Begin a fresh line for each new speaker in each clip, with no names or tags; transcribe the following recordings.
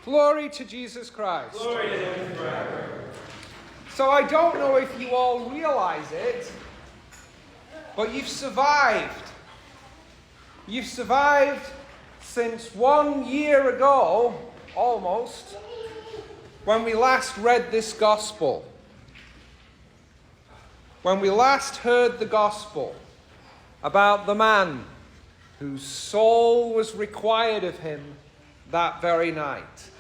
Glory to Jesus Christ.
Glory to him forever.
So I don't know if you all realize it, but you've survived. You've survived since 1 year ago, almost, when we last read this gospel. When we last heard the gospel about the man whose soul was required of him that very night.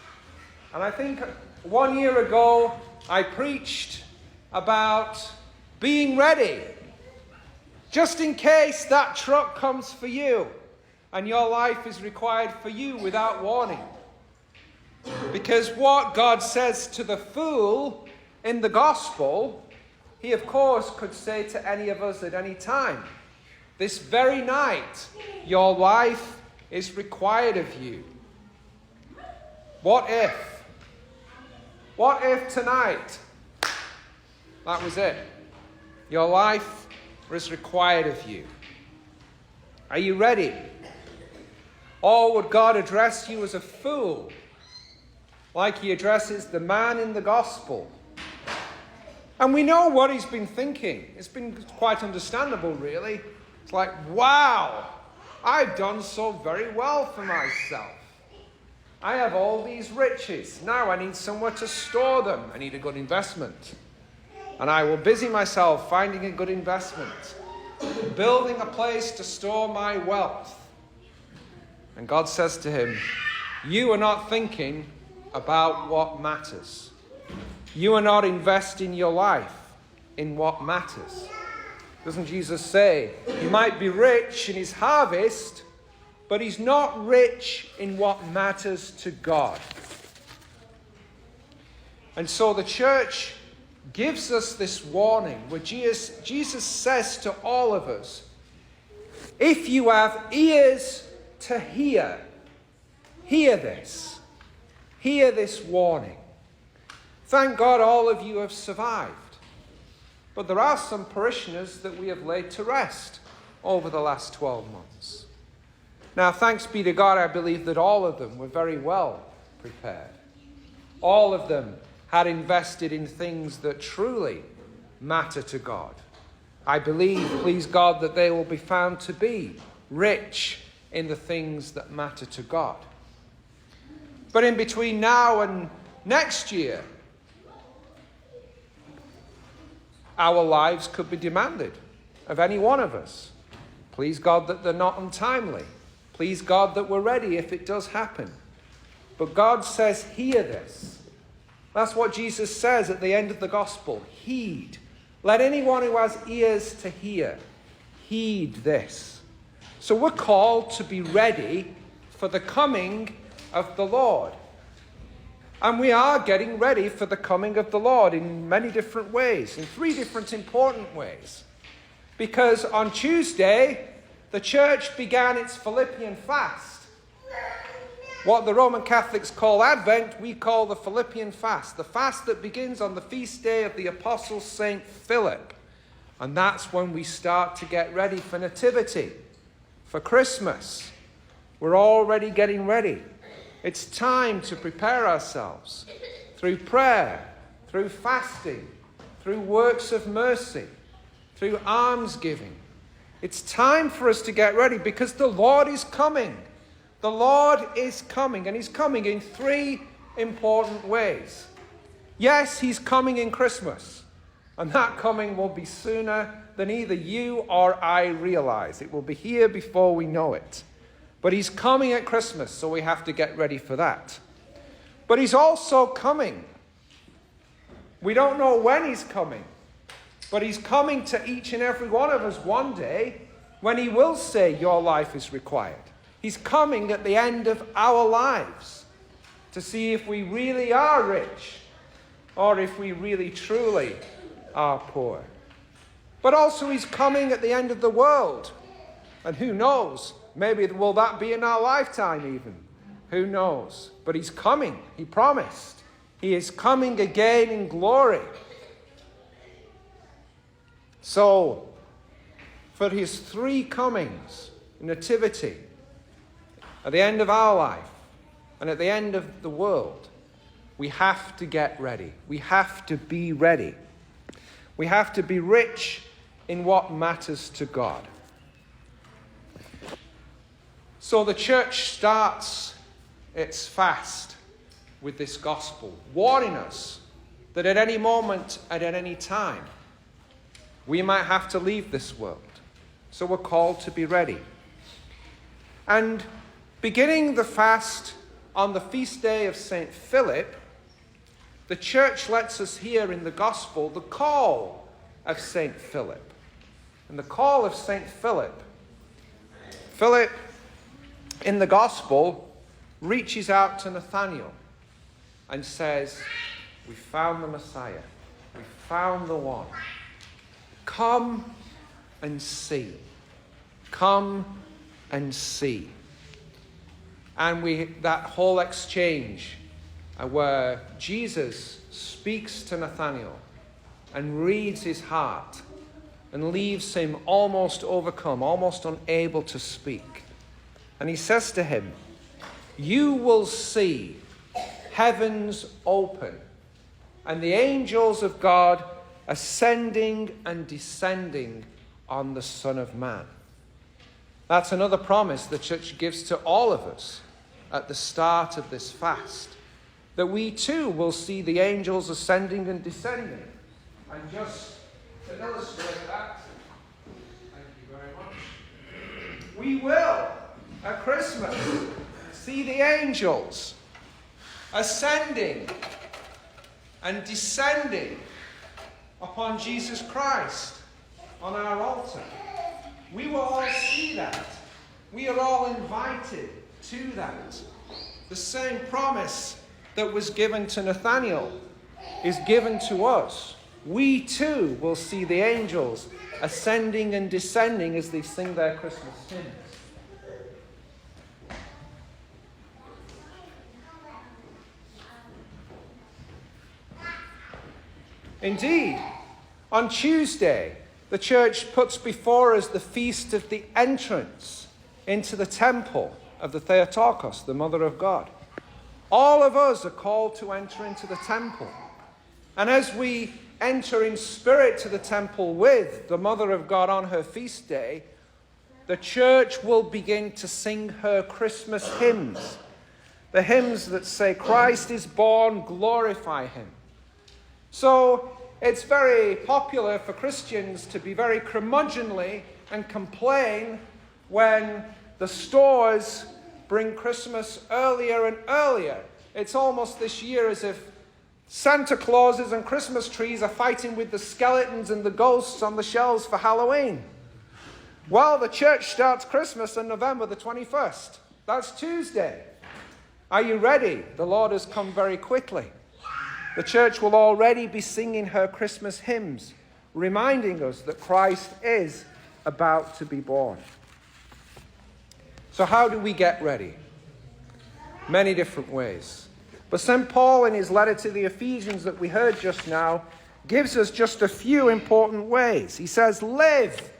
And I think 1 year ago I preached about being ready, just in case that truck comes for you and your life is required for you without warning. Because what God says to the fool in the gospel, he of course could say to any of us at any time. This very night, your life is required of you. What if? What if tonight, that was it? Your life is required of you. Are you ready? Or would God address you as a fool, like he addresses the man in the gospel? And we know what he's been thinking. It's been quite understandable, really. It's like, wow, I've done so very well for myself. I have all these riches. Now I need somewhere to store them. I need a good investment. And I will busy myself finding a good investment, building a place to store my wealth. And God says to him, you are not thinking about what matters. You are not investing your life in what matters. Doesn't Jesus say, he might be rich in his harvest, but he's not rich in what matters to God. And so the church gives us this warning where Jesus says to all of us, if you have ears to hear, hear this. Hear this warning. Thank God all of you have survived. But there are some parishioners that we have laid to rest over the last 12 months. Now, thanks be to God, I believe that all of them were very well prepared. All of them had invested in things that truly matter to God. I believe, please God, that they will be found to be rich in the things that matter to God. But in between now and next year, our lives could be demanded of any one of us. Please God that they're not untimely. Please God that we're ready if it does happen. But God says, hear this. That's what Jesus says at the end of the gospel. Heed. Let anyone who has ears to hear, heed this. So we're called to be ready for the coming of the Lord. And we are getting ready for the coming of the Lord in many different ways, in 3 different important ways. Because on Tuesday, the church began its Philippian fast. What the Roman Catholics call Advent, we call the Philippian fast. The fast that begins on the feast day of the Apostle St. Philip. And that's when we start to get ready for Nativity, for Christmas. We're already getting ready. It's time to prepare ourselves through prayer, through fasting, through works of mercy, through almsgiving. It's time for us to get ready because the Lord is coming. The Lord is coming, and he's coming in 3 important ways. Yes, he's coming in Christmas, and that coming will be sooner than either you or I realize. It will be here before we know it. But he's coming at Christmas, so we have to get ready for that. But he's also coming. We don't know when he's coming, but he's coming to each and every one of us one day when he will say, your life is required. He's coming at the end of our lives to see if we really are rich or if we really truly are poor. But also he's coming at the end of the world. And who knows? Maybe will that be in our lifetime even? Who knows? But he's coming. He promised. He is coming again in glory. So, for his 3 comings, nativity, at the end of our life, and at the end of the world, we have to get ready. We have to be ready. We have to be rich in what matters to God. So the church starts its fast with this gospel, warning us that at any moment and at any time, we might have to leave this world. So we're called to be ready. And beginning the fast on the feast day of St. Philip, the church lets us hear in the gospel the call of St. Philip. And the call of St. Philip, in the gospel, reaches out to Nathanael and says, "We found the Messiah. We found the one. Come and see. Come and see." And that whole exchange where Jesus speaks to Nathanael and reads his heart and leaves him almost overcome, almost unable to speak. And he says to him, "You will see heavens open and the angels of God ascending and descending on the Son of Man." That's another promise the church gives to all of us at the start of this fast, that we too will see the angels ascending and descending. And just to illustrate that, thank you very much, we will at Christmas see the angels ascending and descending upon Jesus Christ on our altar. We will all see that. We are all invited to that. The same promise that was given to Nathanael is given to us. We too will see the angels ascending and descending as they sing their Christmas hymns. Indeed, on Tuesday, the church puts before us the feast of the entrance into the temple of the Theotokos, the Mother of God. All of us are called to enter into the temple. And as we enter in spirit to the temple with the Mother of God on her feast day, the church will begin to sing her Christmas hymns. The hymns that say, "Christ is born, glorify him." So it's very popular for Christians to be very curmudgeonly and complain when the stores bring Christmas earlier and earlier. It's almost this year as if Santa Clauses and Christmas trees are fighting with the skeletons and the ghosts on the shelves for Halloween. Well, the church starts Christmas on November the 21st. That's Tuesday. Are you ready? The Lord has come very quickly. The church will already be singing her Christmas hymns, reminding us that Christ is about to be born. So how do we get ready? Many different ways. But St. Paul, in his letter to the Ephesians that we heard just now, gives us just a few important ways. He says, "Live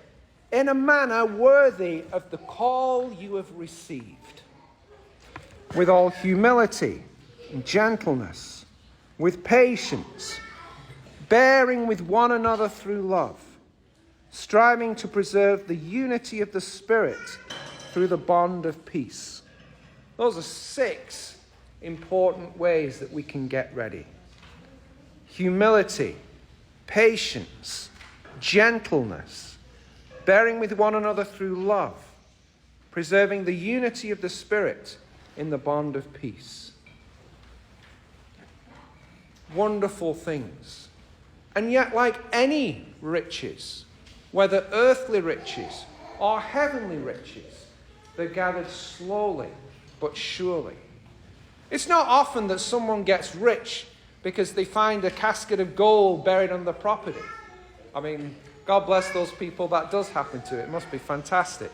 in a manner worthy of the call you have received, with all humility and gentleness, with patience, bearing with one another through love, striving to preserve the unity of the Spirit through the bond of peace." Those are 6 important ways that we can get ready. Humility, patience, gentleness, bearing with one another through love, preserving the unity of the Spirit in the bond of peace. Wonderful things. And yet, like any riches, whether earthly riches or heavenly riches, they're gathered slowly but surely. It's not often that someone gets rich because they find a casket of gold buried on the property. I mean, God bless those people that does happen to. It must be fantastic.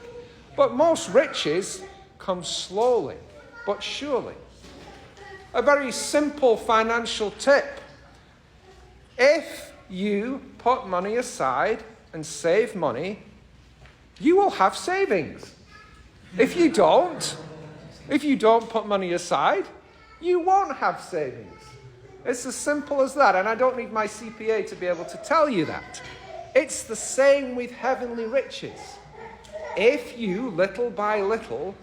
But most riches come slowly but surely. A very simple financial tip. If you put money aside and save money, you will have savings. If you don't put money aside, you won't have savings. It's as simple as that, and I don't need my CPA to be able to tell you that. It's the same with heavenly riches. If you, little by little,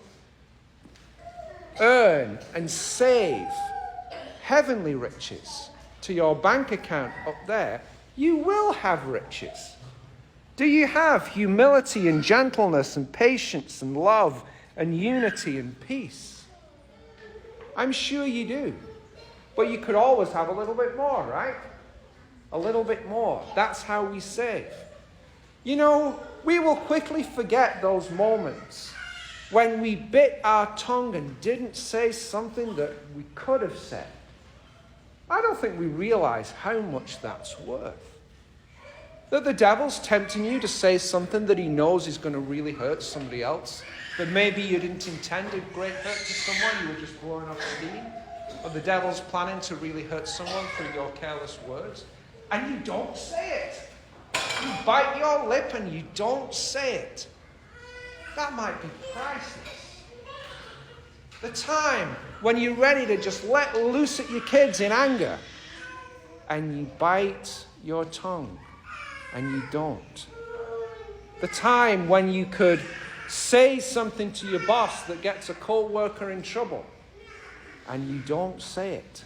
earn and save heavenly riches to your bank account up there, you will have riches. Do you have humility and gentleness and patience and love and unity and peace? I'm sure you do. But you could always have a little bit more, right? A little bit more. That's how we save. You know, we will quickly forget those moments when we bit our tongue and didn't say something that we could have said. I don't think we realize how much that's worth. That the devil's tempting you to say something that he knows is going to really hurt somebody else. That maybe you didn't intend a great hurt to someone, you were just blowing off steam. Or the devil's planning to really hurt someone through your careless words. And you don't say it. You bite your lip and you don't say it. That might be priceless. The time when you're ready to just let loose at your kids in anger and you bite your tongue and you don't. The time when you could say something to your boss that gets a co-worker in trouble and you don't say it.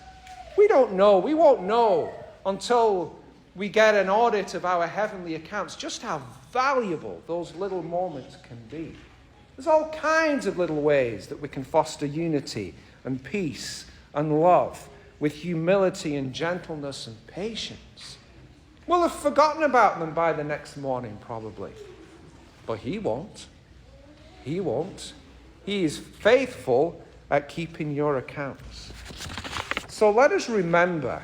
We don't know. We won't know until we get an audit of our heavenly accounts just how valuable those little moments can be. There's all kinds of little ways that we can foster unity and peace and love with humility and gentleness and patience. We'll have forgotten about them by the next morning, probably. But he won't. He won't. He is faithful at keeping your accounts. So let us remember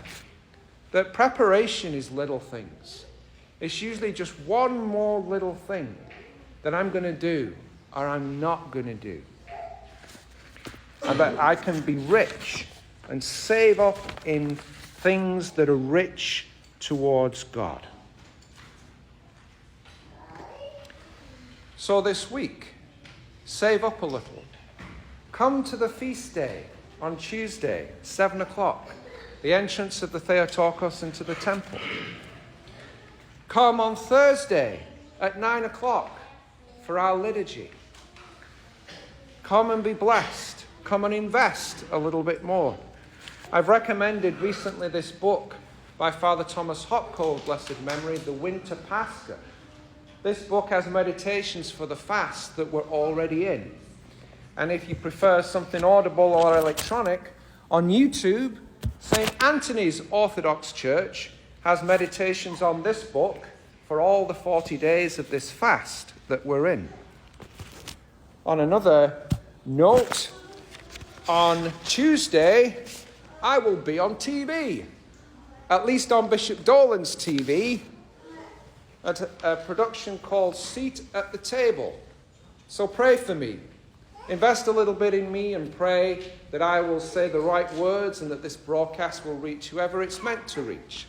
that preparation is little things. It's usually just one more little thing that I'm going to do or I'm not going to do. And that I can be rich and save up in things that are rich towards God. So this week, save up a little. Come to the feast day on Tuesday, 7 o'clock, the entrance of the Theotokos into the temple. Come on Thursday at 9 o'clock for our liturgy. Come and be blessed. Come and invest a little bit more. I've recommended recently this book by Father Thomas Hopko, blessed memory, The Winter Pascha. This book has meditations for the fast that we're already in. And if you prefer something audible or electronic, on YouTube, St. Anthony's Orthodox Church has meditations on this book for all the 40 days of this fast that we're in. On another note, on Tuesday, I will be on TV, at least on Bishop Dolan's TV, at a production called Seat at the Table. So pray for me. Invest a little bit in me and pray that I will say the right words and that this broadcast will reach whoever it's meant to reach.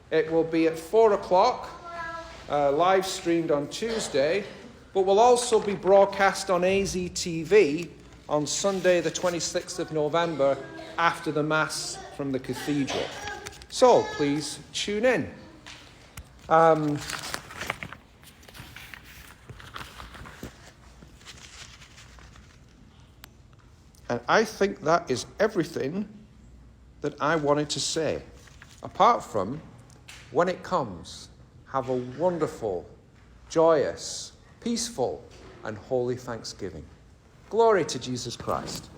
It will be at 4 o'clock, live streamed on Tuesday, but will also be broadcast on AZTV on Sunday the 26th of November after the Mass from the Cathedral. So please tune in. And I think that is everything that I wanted to say. Apart from, when it comes, have a wonderful, joyous, peaceful, and holy Thanksgiving. Glory to Jesus Christ.